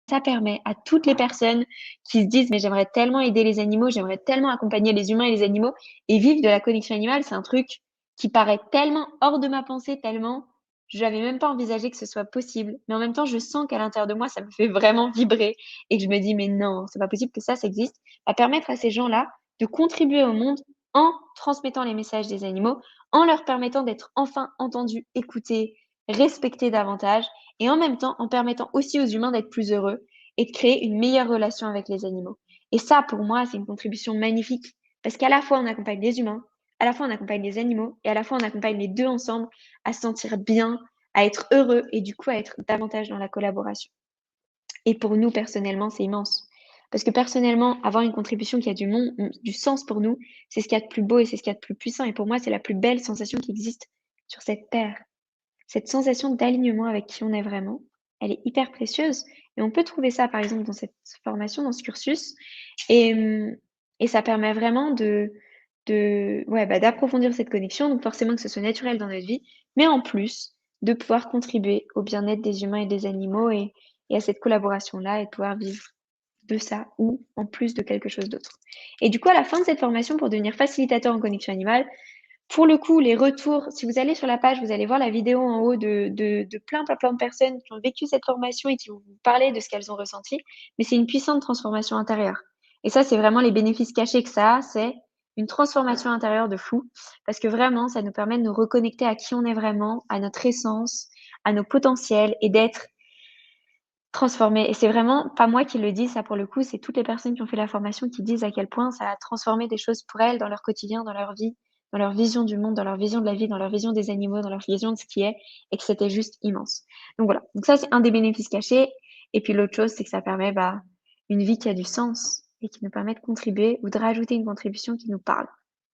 ça permet à toutes les personnes qui se disent: «Mais j'aimerais tellement aider les animaux, j'aimerais tellement accompagner les humains et les animaux» et vivre de la connexion animale, c'est un truc qui paraît tellement hors de ma pensée, tellement j'avais même pas envisagé que ce soit possible. Mais en même temps, je sens qu'à l'intérieur de moi, ça me fait vraiment vibrer et que je me dis: «Mais non, c'est pas possible que ça existe». Va permettre à ces gens-là de contribuer au monde en transmettant les messages des animaux, en leur permettant d'être enfin entendus, écoutés, respectés davantage et en même temps, en permettant aussi aux humains d'être plus heureux et de créer une meilleure relation avec les animaux. Et ça, pour moi, c'est une contribution magnifique parce qu'à la fois, on accompagne les humains, à la fois, on accompagne les animaux et à la fois, on accompagne les 2 ensemble à se sentir bien, à être heureux et du coup, à être davantage dans la collaboration. Et pour nous, personnellement, c'est immense. Parce que personnellement, avoir une contribution qui a du sens pour nous, c'est ce qu'il y a de plus beau et c'est ce qu'il y a de plus puissant. Et pour moi, c'est la plus belle sensation qui existe sur cette terre. Cette sensation d'alignement avec qui on est vraiment, elle est hyper précieuse et on peut trouver ça, par exemple, dans cette formation, dans ce cursus et et ça permet vraiment d'approfondir cette connexion, donc forcément que ce soit naturel dans notre vie, mais en plus de pouvoir contribuer au bien-être des humains et des animaux et à cette collaboration-là et de pouvoir vivre de ça ou en plus de quelque chose d'autre. Et du coup, à la fin de cette formation, pour devenir facilitateur en connexion animale, pour le coup, les retours, si vous allez sur la page, vous allez voir la vidéo en haut de plein de personnes qui ont vécu cette formation et qui vont vous parler de ce qu'elles ont ressenti. Mais c'est une puissante transformation intérieure. Et ça, c'est vraiment les bénéfices cachés que ça a, c'est une transformation intérieure de fou. Parce que vraiment, ça nous permet de nous reconnecter à qui on est vraiment, à notre essence, à nos potentiels et d'être transformés. Et c'est vraiment pas moi qui le dis, ça pour le coup, c'est toutes les personnes qui ont fait la formation qui disent à quel point ça a transformé des choses pour elles dans leur quotidien, dans leur vie, dans leur vision du monde, dans leur vision de la vie, dans leur vision des animaux, dans leur vision de ce qui est, et que c'était juste immense. Donc voilà. Donc ça, c'est un des bénéfices cachés. Et puis l'autre chose, c'est que ça permet une vie qui a du sens et qui nous permet de contribuer ou de rajouter une contribution qui nous parle.